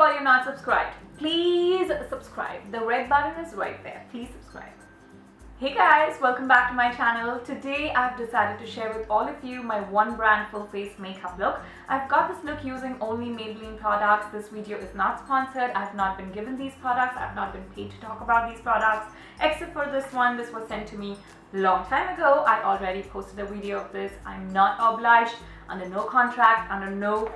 all you're not subscribed, please subscribe. The red button is right there. Please subscribe. Hey guys, welcome back to my channel. Today I've decided to share with all of you my one brand full face makeup look. I've got this look using only Maybelline products. This video is not sponsored. I've not been given these products. I've not been paid to talk about these products except for this one. This was sent to me a long time ago. I already posted a video of this. I'm not obliged, under no contract, under no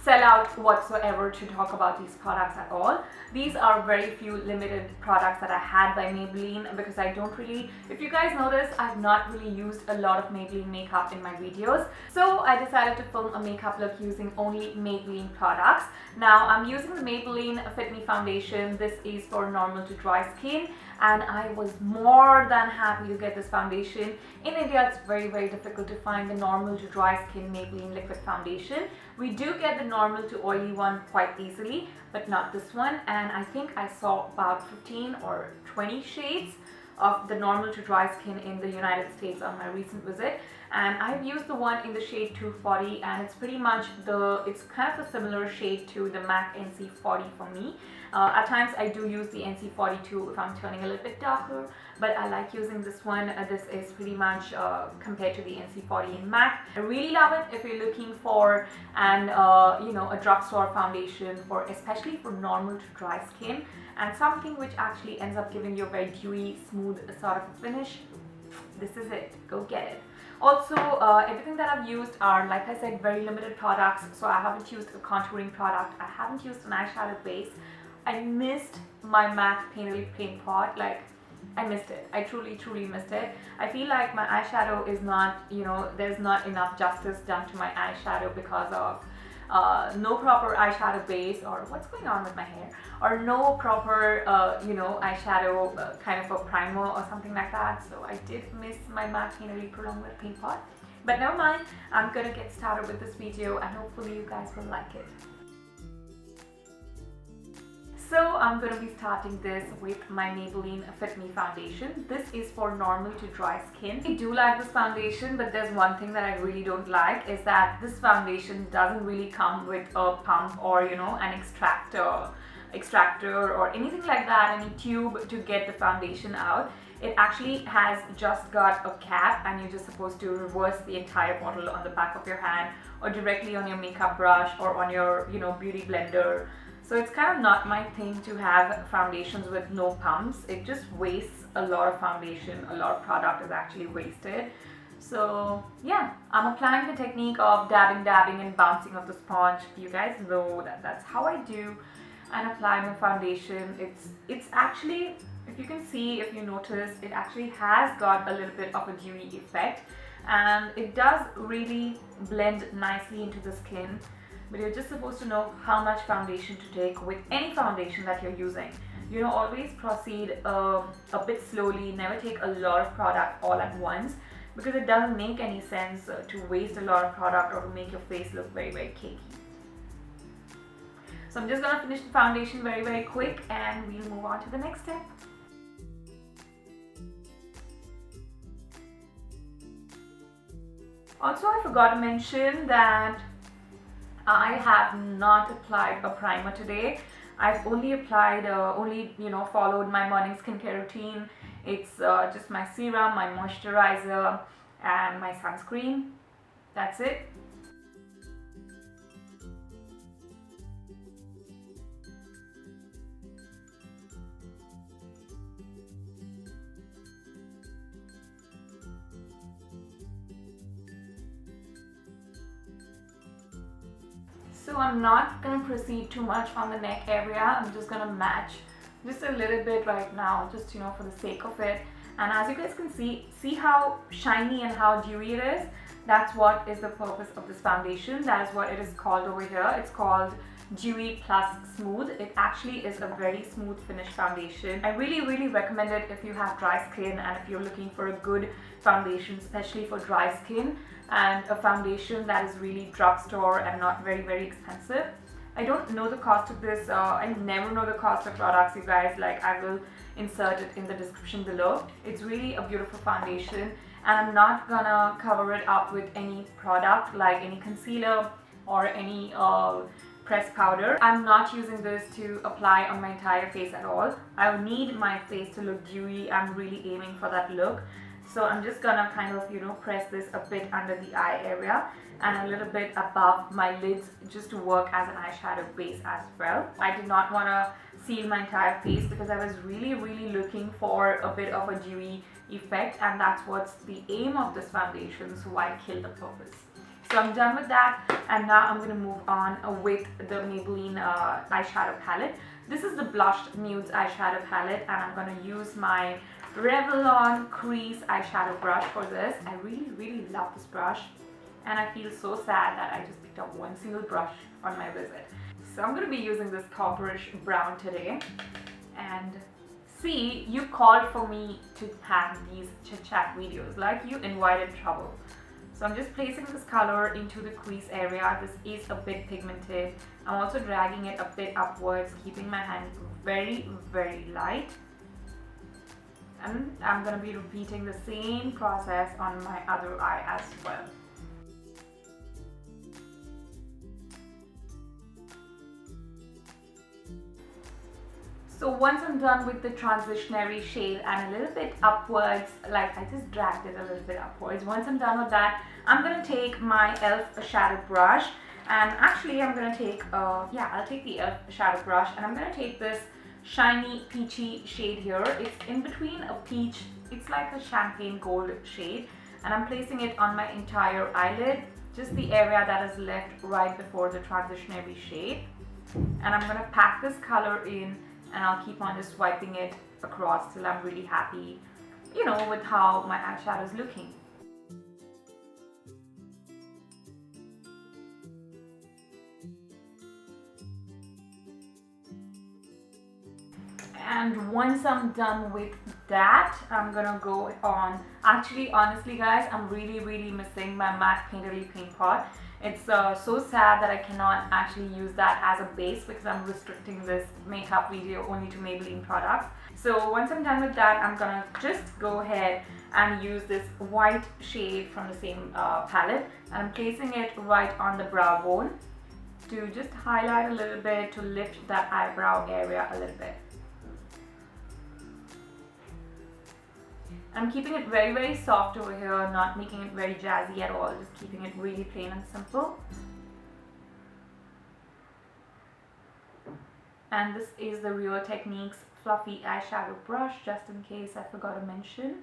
sellout whatsoever to talk about these products at all. These are very few limited products that I had by Maybelline because I don't really, if you guys notice, I've not really used a lot of Maybelline makeup in my videos. So I decided to film a makeup look using only Maybelline products. Now I'm using the Maybelline Fit Me Foundation. This is for normal to dry skin, and I was more than happy to get this foundation. In India, it's very, very difficult to find the normal to dry skin Maybelline liquid foundation. We do get the normal to oily one quite easily, but not this one. And I think I saw about 15 or 20 shades of the normal to dry skin in the United States on my recent visit. And I've used the one in the shade 240, and it's pretty much it's kind of a similar shade to the MAC NC40 for me. At times I do use the NC42 if I'm turning a little bit darker, but I like using this one. This is pretty much compared to the NC40 in MAC. I really love it if you're looking for a drugstore foundation for, especially for normal to dry skin, and something which actually ends up giving you a very dewy, smooth sort of finish. This is it. Go get it. Also, everything that I've used are, like I said, very limited products. So I haven't used a contouring product. I haven't used an eyeshadow base. I missed my MAC paint pot. Like, I missed it. I truly, truly missed it. I feel like my eyeshadow is not, there's not enough justice done to my eyeshadow because of no proper eyeshadow base, or what's going on with my hair, or no proper eyeshadow kind of a primer or something like that. So I did miss my MAC paint pot, but never mind. I'm gonna get started with this video and hopefully you guys will like it. So I'm going to be starting this with my Maybelline Fit Me Foundation. This is for normal to dry skin. I do like this foundation, but there's one thing that I really don't like, is that this foundation doesn't really come with a pump or an extractor or anything like that, any tube to get the foundation out. It actually has just got a cap, and you're just supposed to reverse the entire bottle on the back of your hand, or directly on your makeup brush, or on your beauty blender. So it's kind of not my thing to have foundations with no pumps. It just wastes a lot of foundation. A lot of product is actually wasted. So yeah, I'm applying the technique of dabbing and bouncing off the sponge. You guys know that that's how I do and apply my foundation. It's actually, if you can see, if you notice, it actually has got a little bit of a dewy effect, and it does really blend nicely into the skin. But you're just supposed to know how much foundation to take with any foundation that you're using. Always proceed a bit slowly. Never take a lot of product all at once, because it doesn't make any sense to waste a lot of product or to make your face look very, very cakey. So I'm just going to finish the foundation very, very quick, and we'll move on to the next step. Also, I forgot to mention that I have not applied a primer today. I've only applied, followed my morning skincare routine. It's just my serum, my moisturizer, and my sunscreen. That's it. So I'm not going to proceed too much on the neck area. I'm just going to match just a little bit right now, just for the sake of it. And as you guys can see how shiny and how dewy it is. That's what is the purpose of this foundation. That is what it is called over here. It's called Dewy Plus Smooth. It actually is a very smooth finish foundation. I really, really recommend it if you have dry skin and if you're looking for a good foundation, especially for dry skin, and a foundation that is really drugstore and not very, very expensive. I don't know the cost of this. I never know the cost of products, you guys. Like, I will insert it in the description below. It's really a beautiful foundation, and I'm not gonna cover it up with any product like any concealer or any pressed powder. I'm not using this to apply on my entire face at all. I need my face to look dewy. I'm really aiming for that look. So I'm just gonna kind of, you know, press this a bit under the eye area and a little bit above my lids just to work as an eyeshadow base as well. I did not want to seal my entire face because I was really looking for a bit of a dewy effect, and that's what's the aim of this foundation, so why kill the purpose? So I'm done with that, and now I'm going to move on with the Maybelline eyeshadow palette. This is the Blushsed Nudes Eyeshadow palette, and I'm going to use my Revlon crease eyeshadow brush for this. I really love this brush, and I feel so sad that I just picked up one single brush on my visit. So I'm going to be using this copperish brown today. And see, you called for me to have these chit chat videos, like you invited trouble. So I'm just placing this color into the crease area. This is a bit pigmented. I'm also dragging it a bit upwards, keeping my hand very light. And I'm going to be repeating the same process on my other eye as well. So once I'm done with the transitionary shade and a little bit upwards, like I just dragged it a little bit upwards. Once I'm done with that, I'm going to take my e.l.f. shadow brush, and actually I'm going to take, I'll take the e.l.f. shadow brush, and I'm going to take this shiny peachy shade here. It's in between a peach, it's like a champagne gold shade, and I'm placing it on my entire eyelid, just the area that is left right before the transitionary shade. And I'm going to pack this color in, and I'll keep on just swiping it across till I'm really happy, you know, with how my eyeshadow is looking. And once I'm done with that, I'm gonna go on. Actually, honestly guys, I'm really missing my matte painterly paint pot. It's so sad that I cannot actually use that as a base because I'm restricting this makeup video only to Maybelline products. So once I'm done with that, I'm gonna just go ahead and use this white shade from the same palette, and I'm placing it right on the brow bone to just highlight a little bit, to lift that eyebrow area a little bit. I'm keeping it very soft over here, not making it very jazzy at all, just keeping it really plain and simple. And this is the Real Techniques fluffy eyeshadow brush, just in case I forgot to mention.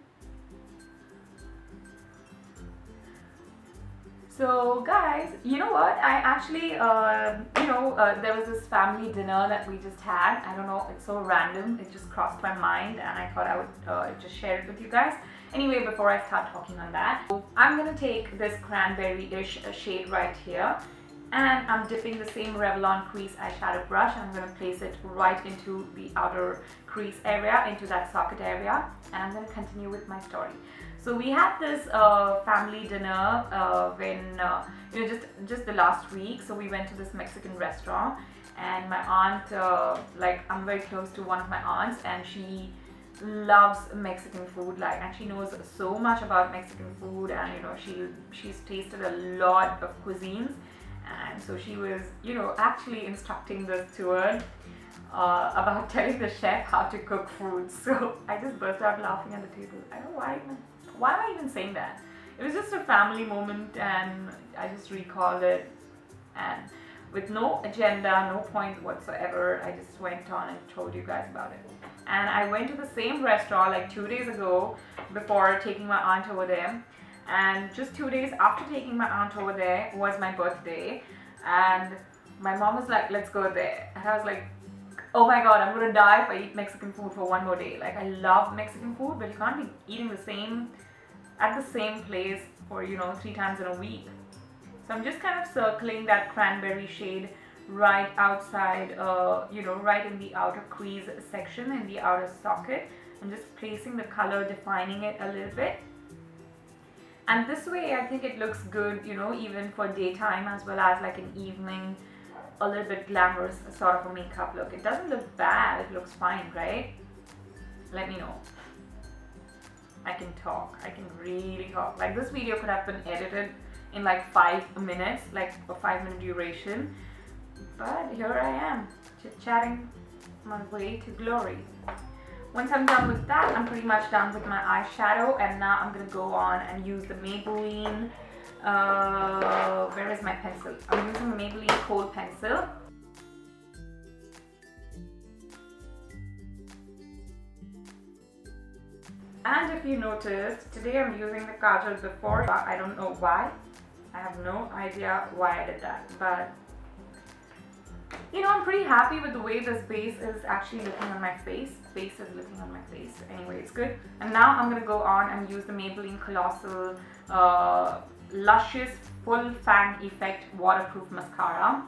So guys, you know what, I actually, there was this family dinner that we just had. I don't know, it's so random, it just crossed my mind and I thought I would just share it with you guys. Anyway, before I start talking on that, I'm going to take this cranberry-ish shade right here, and I'm dipping the same Revlon crease eyeshadow brush, and I'm going to place it right into the outer crease area, into that socket area, and I'm going to continue with my story. So we had this family dinner when just the last week. So we went to this Mexican restaurant, and my aunt, I'm very close to one of my aunts, and she loves Mexican food, and she knows so much about Mexican food, and she's tasted a lot of cuisines, and so she was actually instructing this tour about telling the chef how to cook food. So I just burst out laughing at the table. I don't know why am I even saying that? It was just a family moment, and I just recalled it, and with no agenda, no point whatsoever, I just went on and told you guys about it. And I went to the same restaurant like 2 days ago before taking my aunt over there, and just 2 days after taking my aunt over there was my birthday, and my mom was like, let's go there, and I was like, oh my god, I'm gonna die if I eat Mexican food for one more day. Like, I love Mexican food, but you can't be eating at the same place for 3 times in a week. So I'm just kind of circling that cranberry shade right outside, right in the outer crease section, in the outer socket. I'm just placing the color, defining it a little bit. And this way I think it looks good, even for daytime as well as like an evening, a little bit glamorous sort of a makeup look. It doesn't look bad, it looks fine, right? Let me know. I can talk, I can really talk. Like, this video could have been edited in like 5 minutes, like a 5-minute duration, But here I am, chit-chatting my way to glory. Once I'm done with that, I'm pretty much done with my eyeshadow, and now I'm gonna go on and use the Maybelline, where is my pencil? I'm using the Maybelline KOHL pencil. And if you noticed, today I'm using the kajal before, I don't know why. I have no idea why I did that, but you know, I'm pretty happy with the way this base is actually looking on my face. Base is looking on my face. Anyway, it's good. And now I'm going to go on and use the Maybelline Colossal Luscious Full Fang Effect Waterproof Mascara.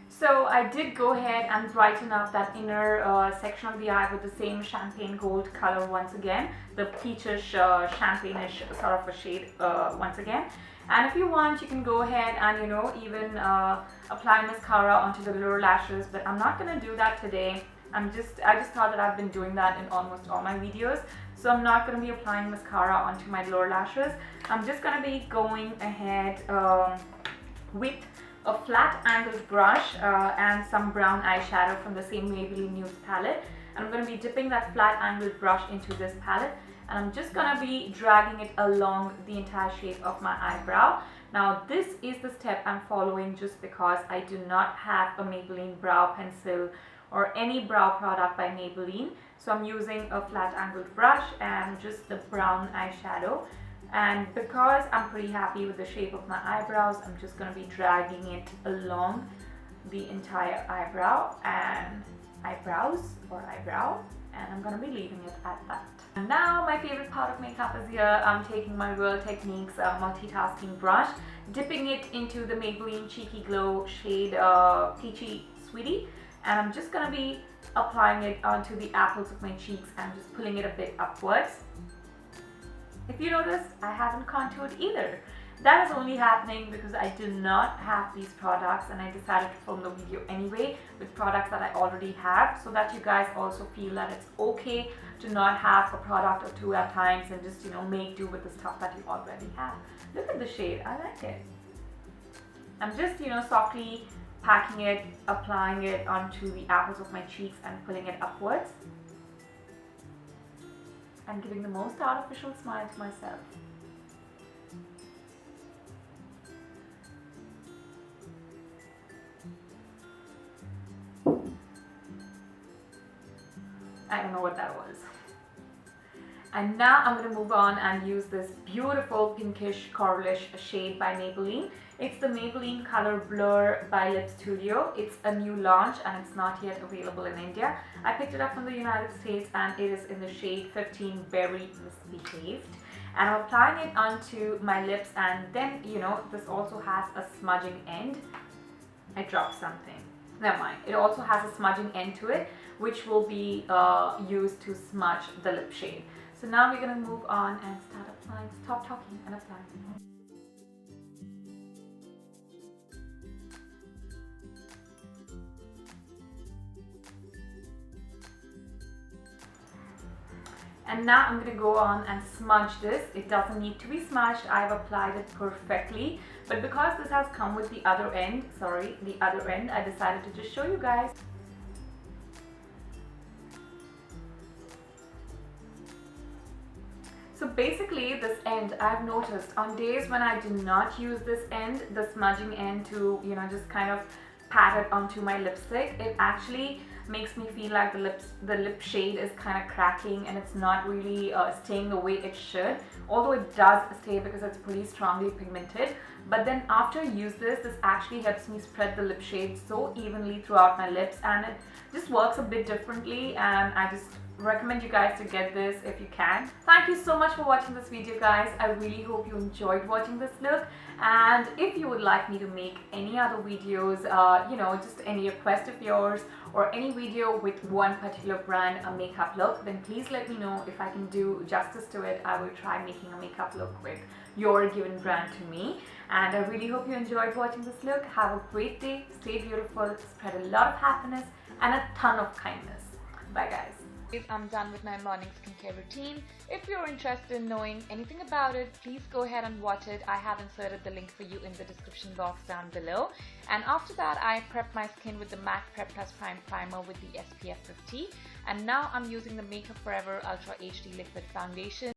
So I did go ahead and brighten up that inner section of the eye with the same champagne gold color once again, the peachish, champagne-ish sort of a shade once again. And if you want, you can go ahead and, you know, even apply mascara onto the lower lashes, but I'm not going to do that today. I just thought that I've been doing that in almost all my videos, so I'm not going to be applying mascara onto my lower lashes. I'm just going to be going ahead with a flat angled brush and some brown eyeshadow from the same Maybelline Nudes palette. And I'm going to be dipping that flat angled brush into this palette, and I'm just going to be dragging it along the entire shape of my eyebrow. Now this is the step I'm following just because I do not have a Maybelline brow pencil or any brow product by Maybelline. So I'm using a flat angled brush and just the brown eyeshadow. And because I'm pretty happy with the shape of my eyebrows, I'm just going to be dragging it along the entire eyebrow and eyebrow, and I'm going to be leaving it at that. And now my favorite part of makeup is here. I'm taking my Real Techniques multitasking brush, dipping it into the Maybelline Cheeky Glow shade Peachy Sweetie, and I'm just going to be applying it onto the apples of my cheeks and just pulling it a bit upwards. If you notice, I haven't contoured either. That is only happening because I do not have these products, and I decided to film the video anyway with products that I already have, so that you guys also feel that it's okay to not have a product or two at times and just, you know, make do with the stuff that you already have. Look at the shade, I like it. I'm just, you know, softly packing it, applying it onto the apples of my cheeks and pulling it upwards. And giving the most artificial smile to myself. I don't know what that was. And now I'm going to move on and use this beautiful pinkish coralish shade by Maybelline. It's the Maybelline COLORBLUR by Lip Studio. It's a new launch and it's not yet available in India. I picked it up from the United States and it is in the shade 15 Very Misbehaved. And I'm applying it onto my lips, and then, you know, this also has a smudging end. I dropped something. Never mind. It also has a smudging end to it, which will be used to smudge the lip shade. So now we're going to move on and start applying. Stop talking and apply. And now I'm going to go on and smudge this. It doesn't need to be smudged. I've applied it perfectly. But because this has come with the other end, I decided to just show you guys. So basically this end, I've noticed on days when I do not use this end, the smudging end, to, you know, just kind of pat it onto my lipstick, it actually makes me feel like the lip shade is kind of cracking and it's not really staying the way it should, although it does stay because it's pretty strongly pigmented. But then after I use this actually helps me spread the lip shade so evenly throughout my lips, and it just works a bit differently, and I just recommend you guys to get this if you can. Thank you so much for watching this video, guys. I really hope you enjoyed watching this look, and if you would like me to make any other videos, you know, just any request of yours or any video with one particular brand, a makeup look, then please let me know. If I can do justice to it, I will try making a makeup look with your given brand to me. And I really hope you enjoyed watching this look. Have a great day, stay beautiful, spread a lot of happiness, and a ton of kindness. Bye guys. I'm done with my morning skincare routine. If you're interested in knowing anything about it, please go ahead and watch it. I have inserted the link for you in the description box down below. And after that, I prepped my skin with the MAC Prep Plus Prime Primer with the SPF 50. And now I'm using the Makeup Forever Ultra HD Liquid Foundation.